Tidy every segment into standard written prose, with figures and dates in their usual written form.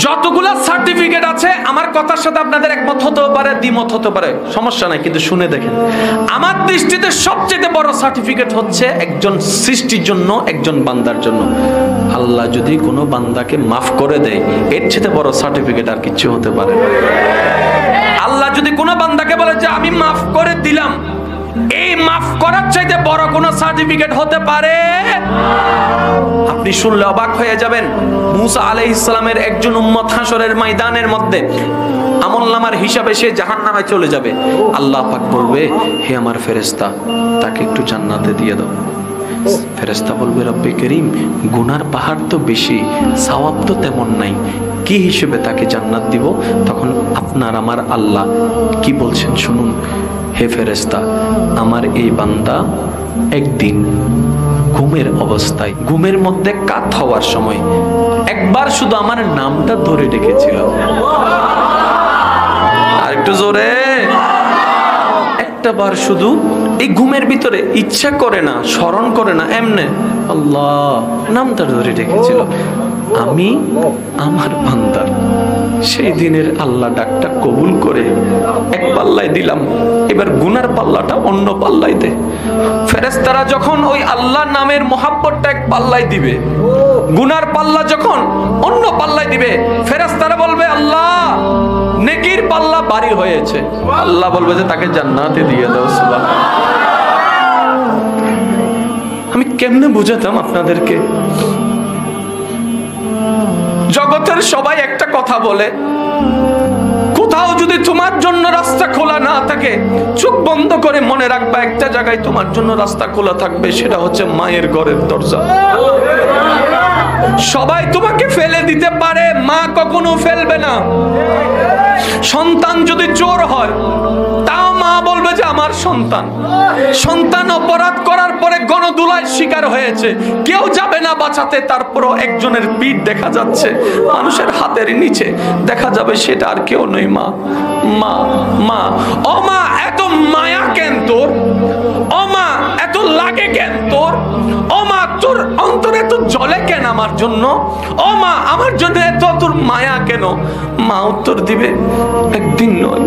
যতগুলা সার্টিফিকেট আছে আমার কথার সাথে আপনাদের একমত হতে পারে, দ্বিমত হতে পারে, সমস্যা নাই, কিন্তু শুনে দেখেন। আমার দৃষ্টিতে সবচেয়ে বড় সার্টিফিকেট হচ্ছে একজন সৃষ্টির জন্য, একজন বান্দার জন্য। আল্লাহ যদি কোনো বান্দাকে মাফ করে দেয়, এর চেয়ে বড় সার্টিফিকেট আর কিছু হতে পারে না। আল্লাহ যদি কোনো বান্দাকে বলে যে আমি মাফ করে দিলাম, এই মাফ করার চাইতে বড় কোন সার্টিফিকেট হতে পারে? আপনি শুনলে অবাক হয়ে যাবেন। মুসা আলাইহিস সালামের একজন উম্মত হাসরের ময়দানের মধ্যে আমলনামার হিসাবে সে জাহান্নামে চলে যাবে। আল্লাহ পাক বলবে, হে আমার ফেরেশতা, তাকে একটু জান্নাতে দিয়ে দাও। ফেরেশতা বলবে, রব্বে করিম, গুনার পাহাড় তো বেশি, সওয়াব তো তেমন নাই, কি হিসেবে তাকে জান্নাত দিব? তখন আপনার আমার আল্লাহ কি বলছেন শুনুন, হে ফেরেশতা, আমার এই বান্দা একদিন ঘুমের অবস্থায়, ঘুমের মধ্যে কাত হওয়ার সময় একবার শুধু আমার নামটা ধরে ডেকেছিল। আর একটু জোরে, একটা বার শুধু এই ঘুমের ভিতরে, ইচ্ছা করে না, স্মরণ করে না, এমনে আল্লাহ নামটা ধরে ডেকেছিল। আমি আমার বান্দার সেই দিনের আল্লাহ ডাকটা কবুল করে এক পাল্লায় দিলাম, এবার গুনার পাল্লাটা অন্য পাল্লায় দে। ফেরেশতারা যখন ওই আল্লাহ নামের মোহাব্বতটা এক পাল্লায় দিবে, গুনার পাল্লা যখন অন্য পাল্লায় দিবে, ফেরেশতারা বলবে আল্লাহ নেকির পাল্লা ভারী হয়েছে। আল্লাহ বলবে যে তাকে জান্নাতে দিয়ে দাও। সুবহানাল্লাহ। আমি কেমনে বুঝাতাম আপনাদেরকে? জগতের সবাই একটা কথা বলে, কোথাও যদি তোমার জন্য রাস্তা খোলা না থাকে, চোখ বন্ধ করে মনে রাখবা একটা জায়গায় তোমার জন্য রাস্তা খোলা থাকবে, সেটা হচ্ছে মায়ের ঘরের দরজা। সবাই তোমাকে ফেলে দিতে পারে, মা কখনো ফেলবে না। সন্তান যদি চোর হয়, তাও মা বলবে যে আমার সন্তান। সন্তান অপরাধ করার পরে গণধুলায় শিকার হয়েছে, কেউ যাবে না বাঁচাতে, তারপরও একজনের পিঠ দেখা যাচ্ছে মানুষের হাতের নিচে, দেখা যাবে সেটা আর কেউ নয়, মা। মা মা ও মা, এত মায়া কেন তোর? ও মা, এত লাগে কেন তোর? ও মা, তোর অন্তরে এত জ্বলে কেন আমার জন্য? ও মা, আমার জন্য এত তোর মায়া কেন? মা উত্তর দিবে, একদিন নয়,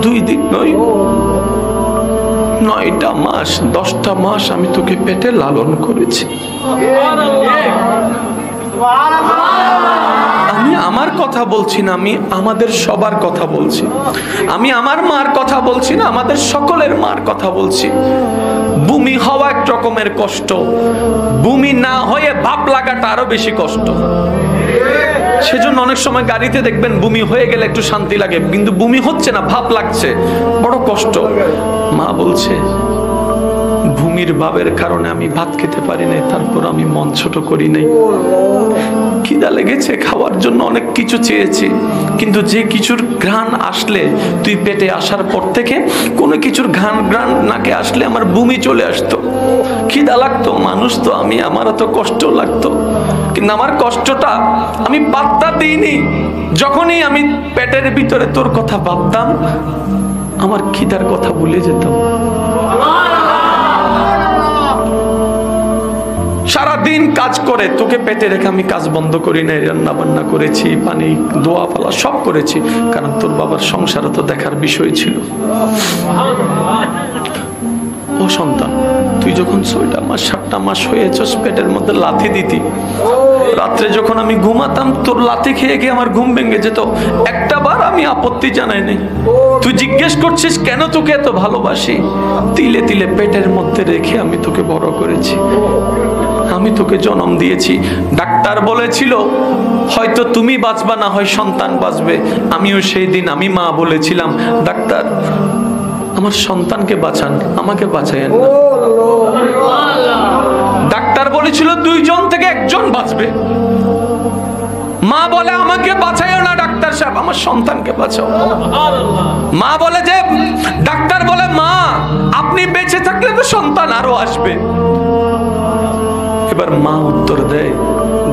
2 দিন নয়, 9টা মাস, 10টা মাস আমি তোকে পেটে লালন করেছি। আমি আমার কথা বলছি না, আমি আমাদের সবার কথা বলছি। আমি আমার মার কথা বলছি না, আমাদের সকলের মার কথা বলছি। বমি হওয়া এক রকমের কষ্ট, বমি না হয়ে ভাব লাগাটা আরো বেশি কষ্ট। সেজন্য অনেক সময় গাড়িতে দেখবেন বমি হয়ে গেলে একটু শান্তি লাগে, কিন্তু বমি হচ্ছে না, ভাব লাগছে, বড় কষ্ট। মা বলছে, ভূমির ভাবের কারণে আমি ভাত খেতে পারি নাই, তারপর আমি মন ছোট করি নাই। খিদা লেগেছে, খাওয়ার জন্য অনেক কিছু চেয়েছি, কিন্তু যে কিছুর ঘ্রাণ আসলে, তুই পেটে আসার পর থেকে কোনো কিছুর ঘ্রাণ নাকে আসলে আমার বমি চলে আসতো, খিদা লাগতো। মানুষ তো আমি, আমার তো কষ্ট লাগতো, কিন্তু আমার কষ্টটা আমি পাত্তা দিইনি। যখনই আমি পেটের ভিতরে তোর কথা ভাবতাম, আমার খিদার কথা ভুলে যেতাম। সারাদিন কাজ করে তোকে পেটে রেখে আমি কাজ বন্ধ করি নাই, রান্না বান্না করেছি, পানি দোয়া ফালা সব করেছি, কারণ তোর বাবার সংসারও তো দেখার বিষয় ছিল। ও সন্তান, তুই যখন 6টা মাস 7টা মাস হয়েছস, পেটের মধ্যে লাথি দিতি, রাত্রে যখন আমি ঘুমাতাম তোর লাথি খেয়ে গিয়ে আমার ঘুম ভেঙে যেত, একটা বার আমি আপত্তি জানাই নাই। তুই জিজ্ঞেস করছিস কেন তোকে এত ভালোবাসি? তিলে তিলে পেটের মধ্যে রেখে আমি তোকে বড় করেছি, আমি তোকে জন্ম দিয়েছি। ডাক্তার বলেছিল হয়তো তুমি বাঁচবা না, হয় সন্তান বাঁচবে। আমিও সেই দিন আমি মা বলেছিলাম, ডাক্তার আমার সন্তানকে বাঁচান, আমাকে বাঁচায়েন না। ডাক্তার বলেছিল 2 জন থেকে 1 জন বাঁচবে। মা বলে আমাকে বাঁচাইও না ডাক্তার সাহেব, আমার সন্তানকে বাঁচাও। মা বলে যে, ডাক্তার বলে মা আপনি বেঁচে থাকলে তো সন্তান আরো আসবে। এবার মা উত্তর দেয়,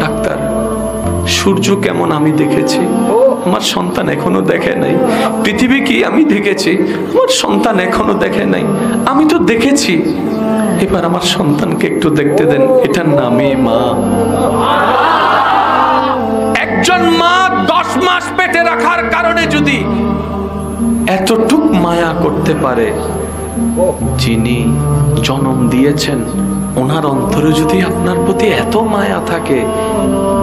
ডাক্তার সূর্য কেমন আমি দেখেছি, আমার সন্তান এখনো দেখে নাই। পৃথিবী কি আমি দেখেছি, আমার সন্তান এখনো দেখে নাই। আমি তো দেখেছি, এবার আমার সন্তানকে একটু দেখতে দেন। এটার নামই মা। একজন মা যদি এতটুক মায়া করতে পারে, যিনি জন্ম দিয়েছেন ওনার অন্তরে যদি আপনার প্রতি এত মায়া থাকে,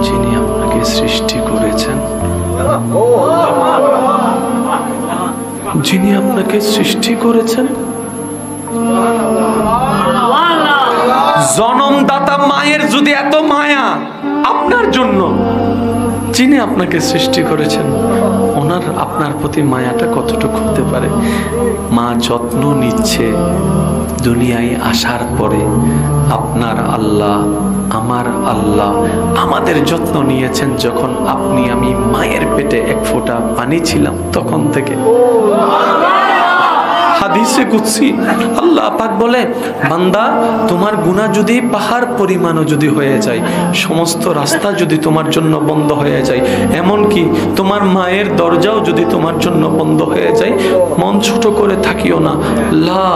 যিনি আপনাকে সৃষ্টি করেছেন, যিনি আপনাকে সৃষ্টি করেছেন, জন্মদাতা মায়ের যদি এত মায়া আপনার জন্য, যিনি আপনাকে সৃষ্টি করেছেন ওনার আপনার প্রতি মায়াটা কতটুকু হতে পারে। মা যত্ন নিচ্ছে দুনিয়ায় আসার পরে। আপনার আল্লাহ, আমার আল্লাহ আমাদের যত্ন নিয়েছেন যখন আপনি আমি মায়ের পেটে এক ফোঁটা পানি ছিলাম তখন থেকে। হাদিসে কুদসি আল্লাহ পাক বলে, বান্দা তোমার গুনাহ যদি পাহাড় পরিমাণও যদি হয়ে যায়, সমস্ত রাস্তা যদি তোমার জন্য বন্ধ হয়ে যায়, এমন কি তোমার মায়ের দরজাও যদি তোমার জন্য বন্ধ হয়ে যায়, মন ছোট করে থাকিও না। লা